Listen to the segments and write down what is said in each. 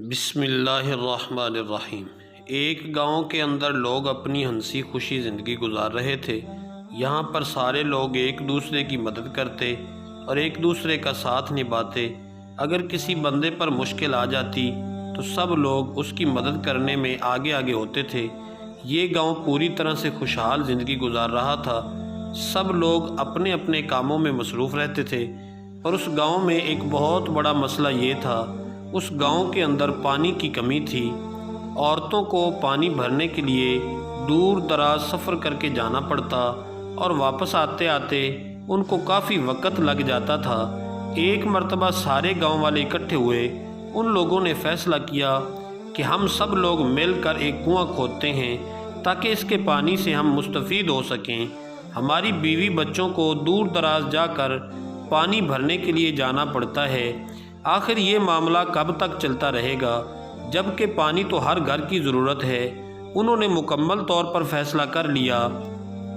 بسم اللہ الرحمن الرحیم۔ ایک گاؤں کے اندر لوگ اپنی ہنسی خوشی زندگی گزار رہے تھے۔ یہاں پر سارے لوگ ایک دوسرے کی مدد کرتے اور ایک دوسرے کا ساتھ نبھاتے۔ اگر کسی بندے پر مشکل آ جاتی تو سب لوگ اس کی مدد کرنے میں آگے آگے ہوتے تھے۔ یہ گاؤں پوری طرح سے خوشحال زندگی گزار رہا تھا۔ سب لوگ اپنے اپنے کاموں میں مصروف رہتے تھے، اور اس گاؤں میں ایک بہت بڑا مسئلہ یہ تھا، اس گاؤں کے اندر پانی کی کمی تھی۔ عورتوں کو پانی بھرنے کے لیے دور دراز سفر کر کے جانا پڑتا، اور واپس آتے آتے ان کو کافی وقت لگ جاتا تھا۔ ایک مرتبہ سارے گاؤں والے اکٹھے ہوئے۔ ان لوگوں نے فیصلہ کیا کہ ہم سب لوگ مل کر ایک کنواں کھودتے ہیں تاکہ اس کے پانی سے ہم مستفید ہو سکیں۔ ہماری بیوی بچوں کو دور دراز جا کر پانی بھرنے کے لیے جانا پڑتا ہے۔ آخر یہ معاملہ کب تک چلتا رہے گا، جبکہ پانی تو ہر گھر کی ضرورت ہے۔ انہوں نے مکمل طور پر فیصلہ کر لیا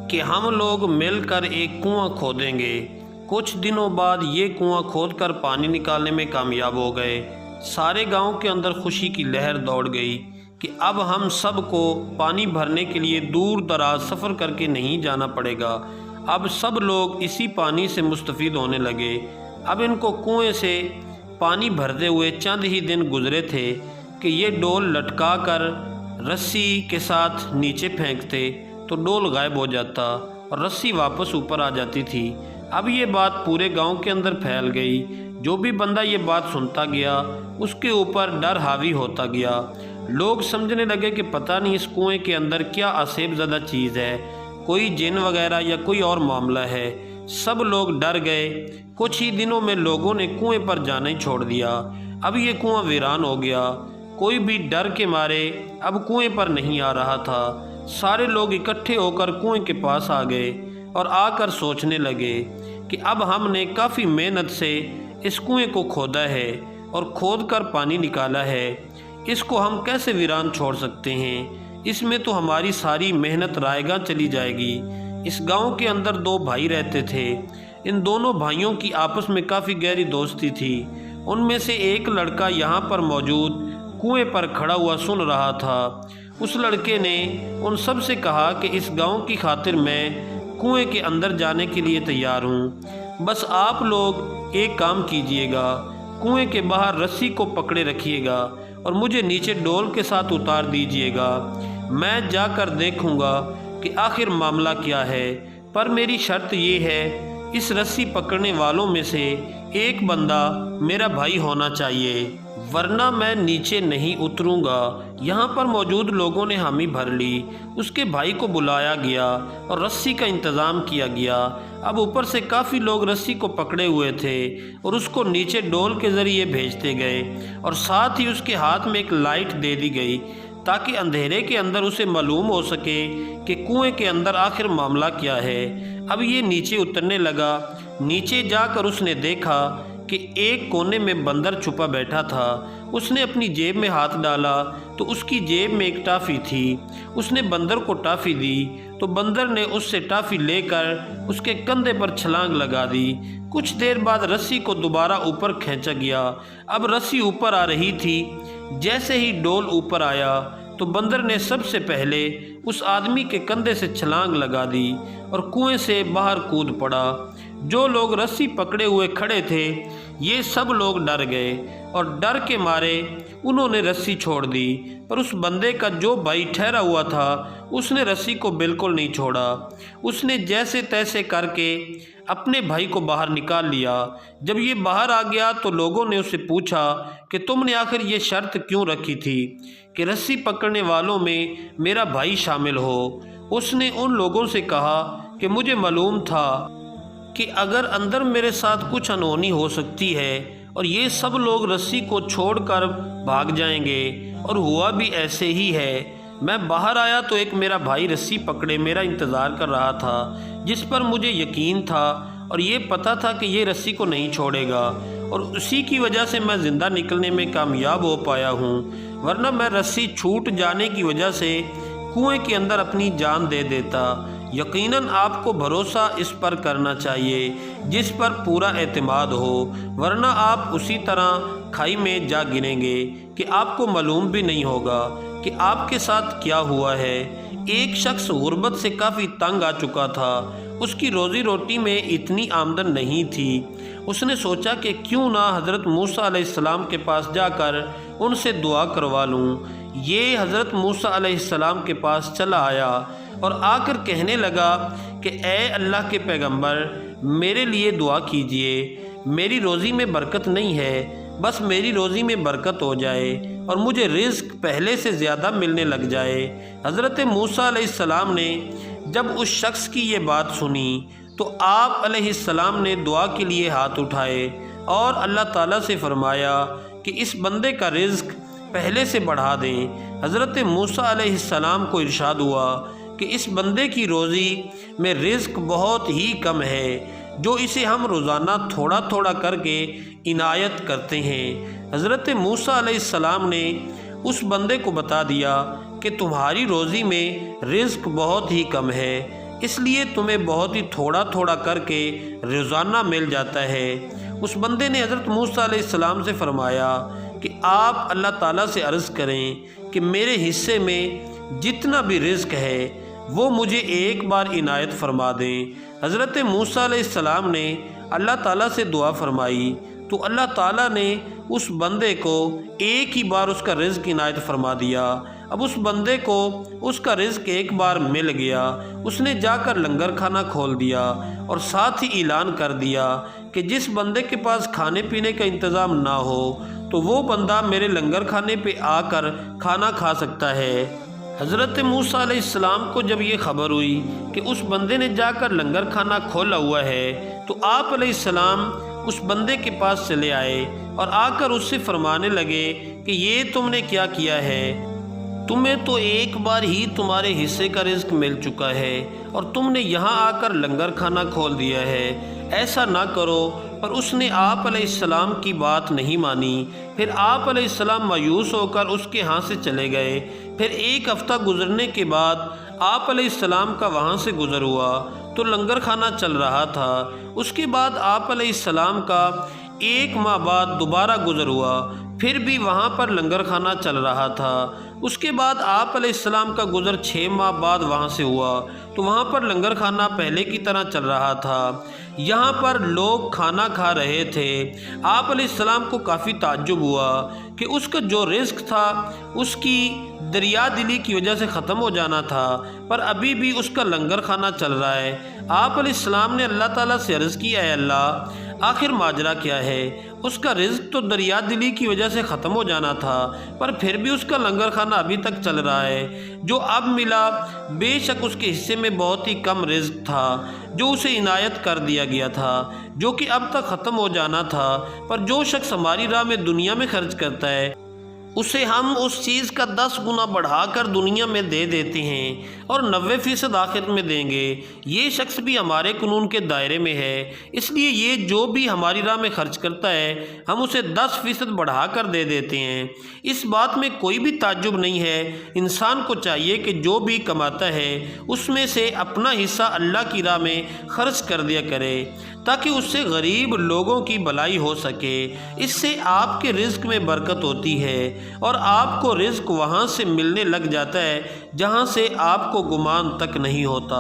کہ ہم لوگ مل کر ایک کنواں کھودیں گے۔ کچھ دنوں بعد یہ کنواں کھود کر پانی نکالنے میں کامیاب ہو گئے۔ سارے گاؤں کے اندر خوشی کی لہر دوڑ گئی کہ اب ہم سب کو پانی بھرنے کے لیے دور دراز سفر کر کے نہیں جانا پڑے گا۔ اب سب لوگ اسی پانی سے مستفید ہونے لگے۔ اب ان کو کنویں سے پانی بھرتے ہوئے چند ہی دن گزرے تھے کہ یہ ڈول لٹکا کر رسی کے ساتھ نیچے پھینکتے تو ڈول غائب ہو جاتا اور رسی واپس اوپر آ جاتی تھی۔ اب یہ بات پورے گاؤں کے اندر پھیل گئی۔ جو بھی بندہ یہ بات سنتا گیا اس کے اوپر ڈر حاوی ہوتا گیا۔ لوگ سمجھنے لگے کہ پتہ نہیں اس کنویں کے اندر کیا آسیب زدہ چیز ہے، کوئی جن وغیرہ یا کوئی اور معاملہ ہے۔ سب لوگ ڈر گئے۔ کچھ ہی دنوں میں لوگوں نے کنویں پر جانا ہی چھوڑ دیا۔ اب یہ کنواں ویران ہو گیا۔ کوئی بھی ڈر کے مارے اب کنویں پر نہیں آ رہا تھا۔ سارے لوگ اکٹھے ہو کر کنویں کے پاس آ گئے اور آ کر سوچنے لگے کہ اب ہم نے کافی محنت سے اس کنویں کو کھودا ہے اور کھود کر پانی نکالا ہے، اس کو ہم کیسے ویران چھوڑ سکتے ہیں؟ اس میں تو ہماری ساری محنت رائے گاں چلی جائے گی۔ اس گاؤں کے اندر دو بھائی رہتے تھے۔ ان دونوں بھائیوں کی آپس میں کافی گہری دوستی تھی۔ ان میں سے ایک لڑکا یہاں پر موجود کنویں پر کھڑا ہوا سن رہا تھا۔ اس لڑکے نے ان سب سے کہا کہ اس گاؤں کی خاطر میں کنویں کے اندر جانے کے لیے تیار ہوں، بس آپ لوگ ایک کام کیجئے گا، کنویں کے باہر رسی کو پکڑے رکھیے گا اور مجھے نیچے ڈول کے ساتھ اتار دیجئے گا۔ میں جا کر دیکھوں گا کہ آخر معاملہ کیا ہے، پر میری شرط یہ ہے، اس رسی پکڑنے والوں میں سے ایک بندہ میرا بھائی ہونا چاہیے، ورنہ میں نیچے نہیں اتروں گا۔ یہاں پر موجود لوگوں نے حامی بھر لی۔ اس کے بھائی کو بلایا گیا اور رسی کا انتظام کیا گیا۔ اب اوپر سے کافی لوگ رسی کو پکڑے ہوئے تھے اور اس کو نیچے ڈول کے ذریعے بھیجتے گئے، اور ساتھ ہی اس کے ہاتھ میں ایک لائٹ دے دی گئی تاکہ اندھیرے کے اندر اسے معلوم ہو سکے کہ کنویں کے اندر آخر معاملہ کیا ہے۔ اب یہ نیچے اترنے لگا۔ نیچے جا کر اس نے دیکھا کہ ایک کونے میں بندر چھپا بیٹھا تھا۔ اس نے اپنی جیب میں ہاتھ ڈالا تو اس کی جیب میں ایک ٹافی تھی۔ اس نے بندر کو ٹافی دی تو بندر نے اس سے ٹافی لے کر اس کے کندھے پر چھلانگ لگا دی۔ کچھ دیر بعد رسی کو دوبارہ اوپر کھینچا گیا۔ اب رسی اوپر آ رہی تھی۔ جیسے ہی ڈول اوپر آیا تو بندر نے سب سے پہلے اس آدمی کے کندھے سے چھلانگ لگا دی اور کنویں سے باہر کود پڑا۔ جو لوگ رسی پکڑے ہوئے کھڑے تھے یہ سب لوگ ڈر گئے، اور ڈر کے مارے انہوں نے رسی چھوڑ دی، پر اس بندے کا جو بھائی ٹھہرا ہوا تھا اس نے رسی کو بالکل نہیں چھوڑا۔ اس نے جیسے تیسے کر کے اپنے بھائی کو باہر نکال لیا۔ جب یہ باہر آ گیا تو لوگوں نے اسے پوچھا کہ تم نے آخر یہ شرط کیوں رکھی تھی کہ رسی پکڑنے والوں میں میرا بھائی شامل ہو؟ اس نے ان لوگوں سے کہا کہ مجھے معلوم تھا کہ اگر اندر میرے ساتھ کچھ انہونی ہو سکتی ہے اور یہ سب لوگ رسی کو چھوڑ کر بھاگ جائیں گے، اور ہوا بھی ایسے ہی ہے۔ میں باہر آیا تو ایک میرا بھائی رسی پکڑے میرا انتظار کر رہا تھا، جس پر مجھے یقین تھا اور یہ پتہ تھا کہ یہ رسی کو نہیں چھوڑے گا، اور اسی کی وجہ سے میں زندہ نکلنے میں کامیاب ہو پایا ہوں، ورنہ میں رسی چھوٹ جانے کی وجہ سے کنویں کے اندر اپنی جان دے دیتا۔ یقیناً آپ کو بھروسہ اس پر کرنا چاہیے جس پر پورا اعتماد ہو، ورنہ آپ اسی طرح کھائی میں جا گریں گے کہ آپ کو معلوم بھی نہیں ہوگا کہ آپ کے ساتھ کیا ہوا ہے۔ ایک شخص غربت سے کافی تنگ آ چکا تھا، اس کی روزی روٹی میں اتنی آمدن نہیں تھی۔ اس نے سوچا کہ کیوں نہ حضرت موسیٰ علیہ السلام کے پاس جا کر ان سے دعا کروا لوں۔ یہ حضرت موسیٰ علیہ السلام کے پاس چلا آیا اور آ کر کہنے لگا کہ اے اللہ کے پیغمبر، میرے لیے دعا کیجئے، میری روزی میں برکت نہیں ہے، بس میری روزی میں برکت ہو جائے اور مجھے رزق پہلے سے زیادہ ملنے لگ جائے۔ حضرت موسیٰ علیہ السلام نے جب اس شخص کی یہ بات سنی تو آپ علیہ السلام نے دعا کے لیے ہاتھ اٹھائے اور اللہ تعالیٰ سے فرمایا کہ اس بندے کا رزق پہلے سے بڑھا دیں۔ حضرت موسیٰ علیہ السلام کو ارشاد ہوا کہ اس بندے کی روزی میں رزق بہت ہی کم ہے، جو اسے ہم روزانہ تھوڑا تھوڑا کر کے عنایت کرتے ہیں۔ حضرت موسیٰ علیہ السلام نے اس بندے کو بتا دیا کہ تمہاری روزی میں رزق بہت ہی کم ہے، اس لیے تمہیں بہت ہی تھوڑا تھوڑا کر کے روزانہ مل جاتا ہے۔ اس بندے نے حضرت موسیٰ علیہ السلام سے فرمایا کہ آپ اللہ تعالیٰ سے عرض کریں کہ میرے حصے میں جتنا بھی رزق ہے وہ مجھے ایک بار عنایت فرما دیں۔ حضرت موسیٰ علیہ السلام نے اللہ تعالیٰ سے دعا فرمائی تو اللہ تعالیٰ نے اس بندے کو ایک ہی بار اس کا رزق عنایت فرما دیا۔ اب اس بندے کو اس کا رزق ایک بار مل گیا۔ اس نے جا کر لنگر کھانا کھول دیا اور ساتھ ہی اعلان کر دیا کہ جس بندے کے پاس کھانے پینے کا انتظام نہ ہو تو وہ بندہ میرے لنگر کھانے پہ آ کر کھانا کھا سکتا ہے۔ حضرت موسیٰ علیہ السلام کو جب یہ خبر ہوئی کہ اس بندے نے جا کر لنگر کھانا کھولا ہوا ہے تو آپ علیہ السلام اس بندے کے پاس چلے آئے اور آ کر اس سے فرمانے لگے کہ یہ تم نے کیا کیا ہے؟ تمہیں تو ایک بار ہی تمہارے حصے کا رزق مل چکا ہے اور تم نے یہاں آ کر لنگر کھانا کھول دیا ہے، ایسا نہ کرو۔ پر اس نے آپ علیہ السلام کی بات نہیں مانی۔ پھر آپ علیہ السلام مایوس ہو کر اس کے ہاں سے چلے گئے۔ پھر ایک ہفتہ گزرنے کے بعد آپ علیہ السلام کا وہاں سے گزر ہوا تو لنگر کھانا چل رہا تھا۔ اس کے بعد آپ علیہ السلام کا ایک ماہ بعد دوبارہ گزر ہوا، پھر بھی وہاں پر لنگر کھانا چل رہا تھا۔ اس کے بعد آپ علیہ السلام کا گزر 6 ماہ بعد وہاں سے ہوا تو وہاں پر لنگر کھانا پہلے کی طرح چل رہا تھا۔ یہاں پر لوگ کھانا کھا رہے تھے۔ آپ علیہ السلام کو کافی تعجب ہوا کہ اس کا جو رزق تھا اس کی دریا دلی کی وجہ سے ختم ہو جانا تھا، پر ابھی بھی اس کا لنگر کھانا چل رہا ہے۔ آپ علیہ السلام نے اللہ تعالیٰ سے عرض کیا، اے اللہ، آخر ماجرا کیا ہے؟ اس کا رزق تو دریا دلی کی وجہ سے ختم ہو جانا تھا، پر پھر بھی اس کا لنگر کھانا ابھی تک چل رہا ہے۔ جو اب ملا بے شک اس کے حصے میں بہت ہی کم رزق تھا جو اسے عنایت کر دیا گیا تھا، جو کہ اب تک ختم ہو جانا تھا۔ پر جو شخص ہماری راہ میں دنیا میں خرچ کرتا ہے اسے ہم اس چیز کا 10 گنا بڑھا کر دنیا میں دے دیتے ہیں اور 90% آخرت میں دیں گے۔ یہ شخص بھی ہمارے قانون کے دائرے میں ہے، اس لیے یہ جو بھی ہماری راہ میں خرچ کرتا ہے ہم اسے 10% بڑھا کر دے دیتے ہیں۔ اس بات میں کوئی بھی تعجب نہیں ہے۔ انسان کو چاہیے کہ جو بھی کماتا ہے اس میں سے اپنا حصہ اللہ کی راہ میں خرچ کر دیا کرے تاکہ اس سے غریب لوگوں کی بھلائی ہو سکے۔ اس سے آپ کے رزق میں برکت ہوتی ہے اور آپ کو رزق وہاں سے ملنے لگ جاتا ہے جہاں سے آپ کو گمان تک نہیں ہوتا۔